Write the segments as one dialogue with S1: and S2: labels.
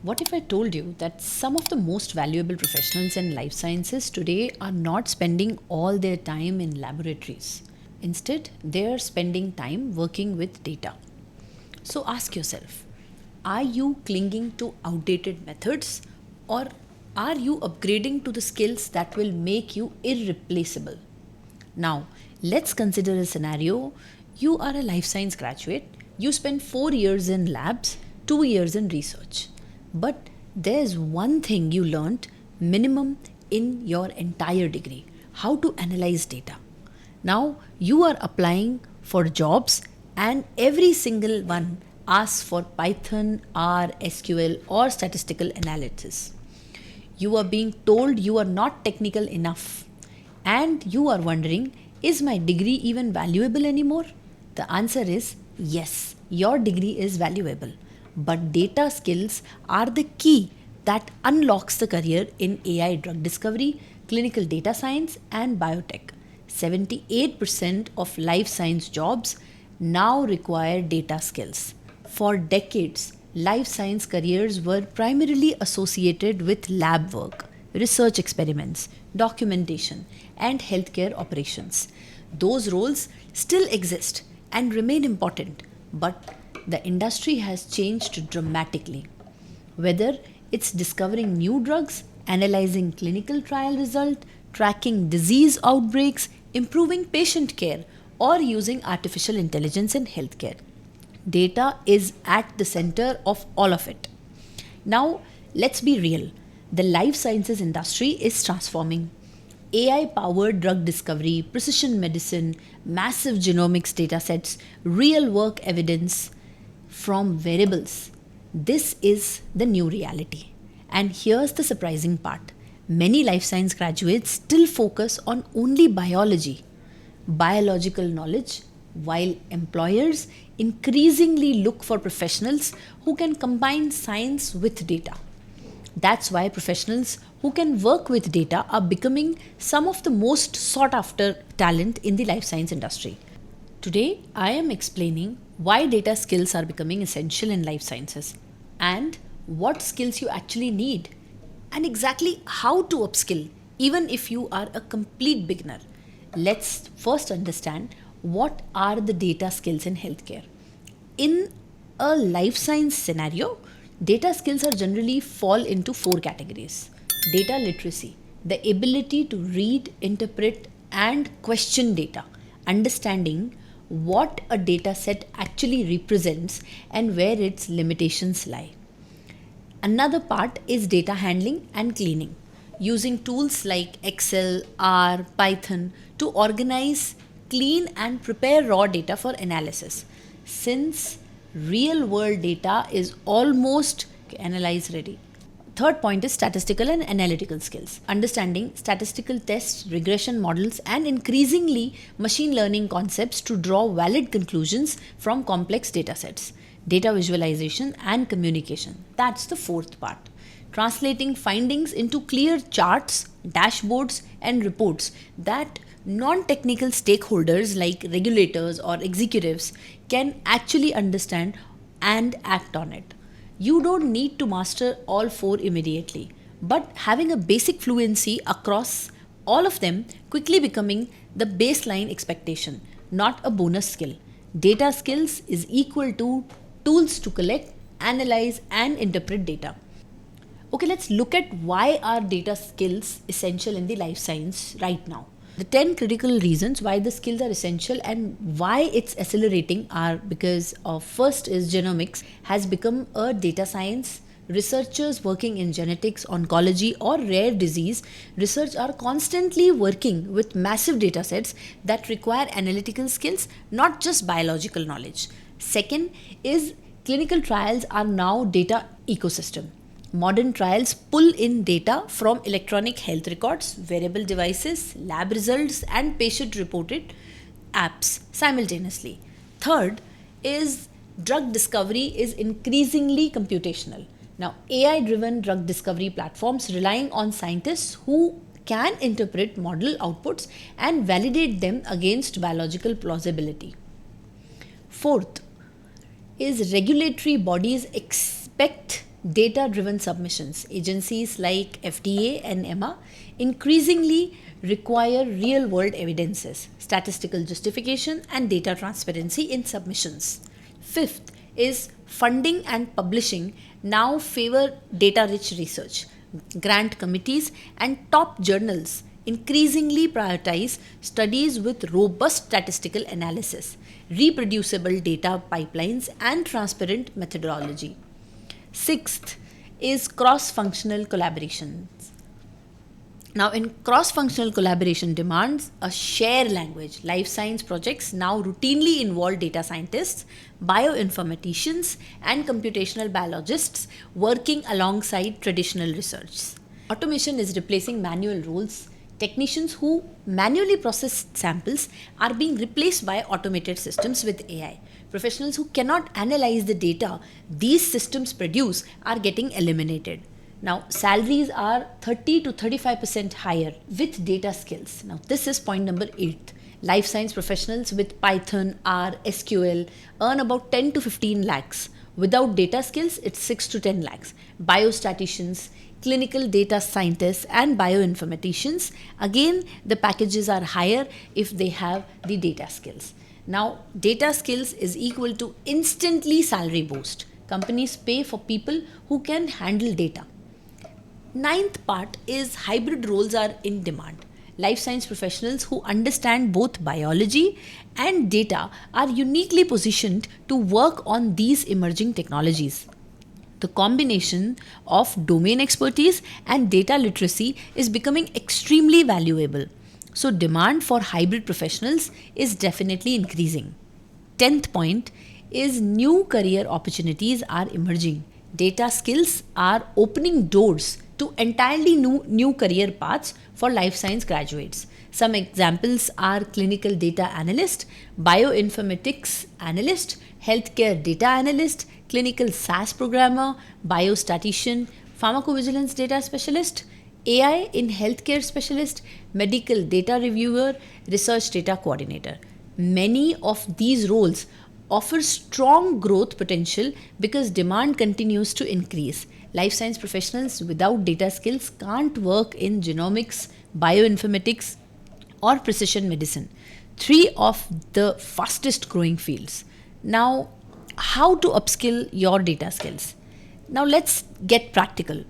S1: What if I told you that some of the most valuable professionals in life sciences today are not spending all their time in laboratories? Instead, they are spending time working with data. So ask yourself, are you clinging to outdated methods, or are you upgrading to the skills that will make you irreplaceable? Now, let's consider a scenario. You are a life science graduate. You spend 4 years in labs, 2 years in research. But there's one thing you learned minimum in your entire degree: how to analyze data. Now you are applying for jobs, and every single one asks for Python, R, SQL, or statistical analysis. You are being told you are not technical enough, and you are wondering, is my degree even valuable anymore? The answer is yes, your degree is valuable, but data skills are the key that unlocks the career in AI drug discovery, clinical data science, and biotech. 78% of life science jobs now require data skills. For decades, life science careers were primarily associated with lab work, research experiments, documentation, and healthcare operations. Those roles still exist and remain important, but the industry has changed dramatically. Whether it's discovering new drugs, analyzing clinical trial results, tracking disease outbreaks, improving patient care, or using artificial intelligence in healthcare, data is at the center of all of it. Now, let's be real. The life sciences industry is transforming. AI powered drug discovery, precision medicine, massive genomics datasets, real work evidence from variables. This is the new reality. And here's the surprising part: many life science graduates still focus on only biology, biological knowledge, while employers increasingly look for professionals who can combine science with data. That's why professionals who can work with data are becoming some of the most sought after talent in the life science industry. Today, I am explaining why data skills are becoming essential in life sciences, and what skills you actually need, and exactly how to upskill even if you are a complete beginner. Let's first understand what are the data skills in healthcare. In a life science scenario, data skills are generally fall into four categories. Data literacy, the ability to read, interpret, and question data, understanding what a data set actually represents and where its limitations lie. Another part is data handling and cleaning, using tools like Excel, R, Python to organize, clean, and prepare raw data for analysis. Since real world data is almost analyze ready. Third point is statistical and analytical skills, understanding statistical tests, regression models, and increasingly machine learning concepts to draw valid conclusions from complex data sets. Data visualization and communication. That's the fourth part. Translating findings into clear charts, dashboards, and reports that non technical stakeholders like regulators or executives can actually understand and act on it. You don't need to master all four immediately, but having a basic fluency across all of them quickly becoming the baseline expectation, not a bonus skill. Data skills is equal to tools to collect, analyze, and interpret data. Okay, let's look at why are data skills essential in the life science right now. The 10 critical reasons why the skills are essential and why it's accelerating are because of first is genomics has become a data science. Researchers working in genetics, oncology, or rare disease research are constantly working with massive data sets that require analytical skills, not just biological knowledge. Second is clinical trials are now data ecosystem. Modern trials pull in data from electronic health records, wearable devices, lab results, and patient reported apps simultaneously. Third is drug discovery is increasingly computational. Now, AI driven drug discovery platforms relying on scientists who can interpret model outputs and validate them against biological plausibility. Fourth is regulatory bodies expect Data-driven submissions. Agencies like FDA and EMA increasingly require real-world evidences, statistical justification, and data transparency in submissions. Fifth is funding and publishing now favor data-rich research. Grant committees and top journals increasingly prioritize studies with robust statistical analysis, reproducible data pipelines, and transparent methodology. Sixth is cross functional collaboration. Now, in cross functional collaboration demands a shared language. Life science projects now routinely involve data scientists, bioinformaticians, and computational biologists working alongside traditional research. Automation is replacing manual roles. Technicians who manually process samples are being replaced by automated systems with AI. Professionals who cannot analyze the data these systems produce are getting eliminated. Now, salaries are 30 to 35% higher with data skills. Now, this is point number 8. Life science professionals with Python, R, SQL earn about 10 to 15 lakhs. Without data skills, it's 6 to 10 lakhs. Biostatisticians, clinical data scientists, and bioinformaticians, again, the packages are higher if they have the data skills. Now, data skills is equal to instantly salary boost. Companies pay for people who can handle data. Ninth part is hybrid roles are in demand. Life science professionals who understand both biology and data are uniquely positioned to work on these emerging technologies. The combination of domain expertise and data literacy is becoming extremely valuable. So, demand for hybrid professionals is definitely increasing. 10th point is new career opportunities are emerging. Data skills are opening doors to entirely new career paths for life science graduates. Some examples are clinical data analyst, bioinformatics analyst, healthcare data analyst, clinical SAS programmer, biostatistician, pharmacovigilance data specialist, AI in healthcare specialist, medical data reviewer, research data coordinator. Many of these roles offer strong growth potential because demand continues to increase. Life science professionals without data skills can't work in genomics, bioinformatics, or precision medicine, 3 of the fastest growing fields. Now, how to upskill your data skills? Now, let's get practical.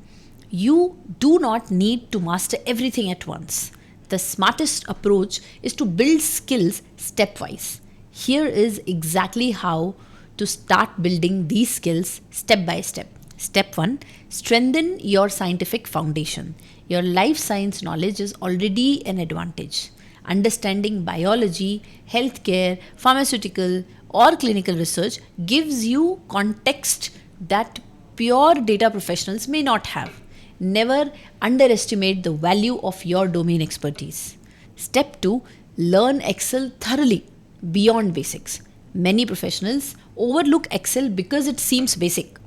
S1: You do not need to master everything at once. The smartest approach is to build skills stepwise. Here is exactly how to start building these skills step by step. Step 1, strengthen your scientific foundation. Your life science knowledge is already an advantage. Understanding biology, healthcare, pharmaceutical, or clinical research gives you context that pure data professionals may not have. Never underestimate the value of your domain expertise. Step 2, learn Excel thoroughly beyond basics. Many professionals overlook Excel because it seems basic.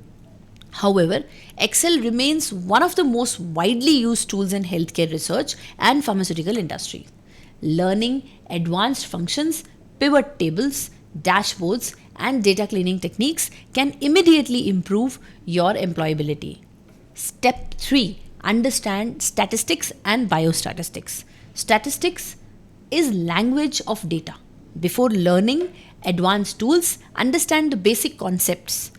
S1: However, Excel remains one of the most widely used tools in healthcare research and pharmaceutical industry. Learning advanced functions, pivot tables, dashboards, and data cleaning techniques can immediately improve your employability. Step 3, understand statistics and biostatistics. Statistics is language of data. Before learning advanced tools, understand the basic concepts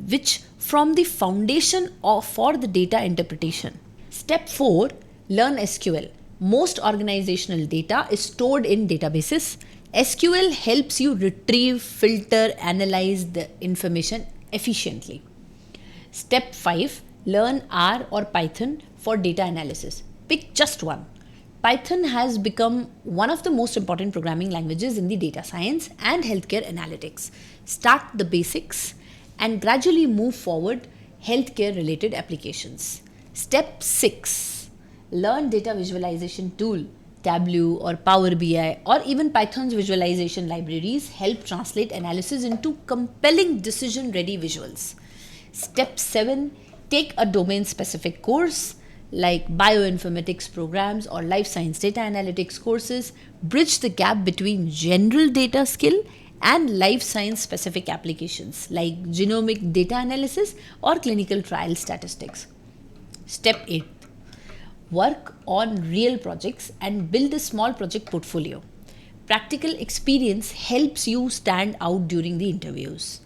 S1: which form the foundation for the data interpretation. Step 4, learn SQL. Most organizational data is stored in databases. SQL helps you retrieve, filter, analyze the information efficiently. Step 5, learn R or Python for data analysis. Pick just one. Python has become one of the most important programming languages in the data science and healthcare analytics. Start the basics and gradually move forward healthcare related applications. Step 6, learn data visualization tool. Tableau or Power BI or even Python's visualization libraries help translate analysis into compelling decision ready visuals. Step 7, take a domain specific course like bioinformatics programs or life science data analytics courses. Bridge the gap between general data skill and life science specific applications like genomic data analysis or clinical trial statistics. Step 8. Work on real projects and build a small project portfolio. Practical experience helps you stand out during the interviews.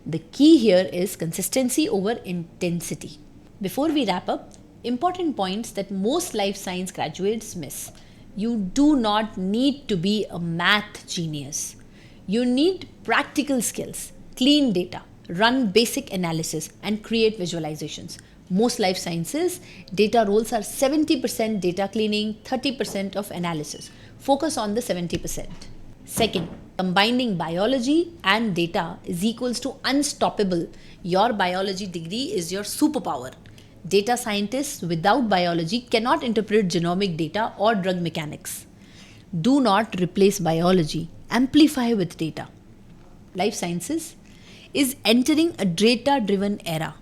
S1: The key here is consistency over intensity. Before we wrap up, important points that most life science graduates miss. You do not need to be a math genius. You need practical skills, clean data, run basic analysis, and create visualizations. Most life sciences data roles are 70% data cleaning, 30% of analysis. Focus on the 70%. Second, combining biology and data is equals to unstoppable. Your biology degree is your superpower. Data scientists without biology cannot interpret genomic data or drug mechanics. Do not replace biology, amplify with data. Life sciences is entering a data-driven era.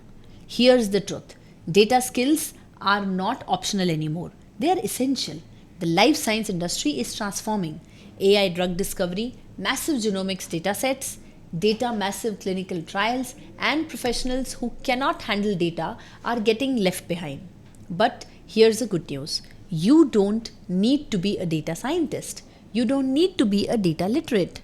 S1: Here's the truth. Data skills are not optional anymore. They are essential. The life science industry is transforming. AI drug discovery, massive genomics data sets, data massive clinical trials, and professionals who cannot handle data are getting left behind. But here's the good news. You don't need to be a data scientist. You don't need to be a data literate.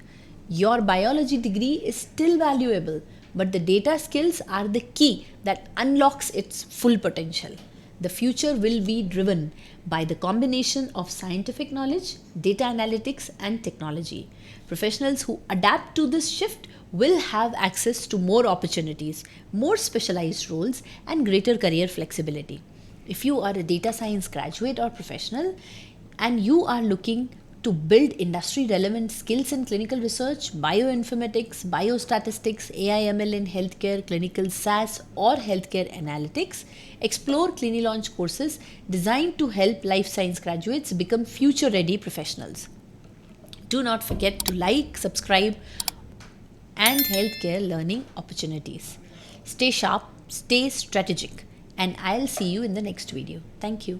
S1: Your biology degree is still valuable, but the data skills are the key that unlocks its full potential. The future will be driven by the combination of scientific knowledge, data analytics, and technology. Professionals who adapt to this shift will have access to more opportunities, more specialized roles, and greater career flexibility. If you are a data science graduate or professional and you are looking to build industry relevant skills in clinical research, bioinformatics, biostatistics, AI/ML in healthcare, clinical SaaS, or healthcare analytics, explore CliniLaunch courses designed to help life science graduates become future ready professionals. Do not forget to like, subscribe, and healthcare learning opportunities. Stay sharp, stay strategic, and I'll see you in the next video. Thank you.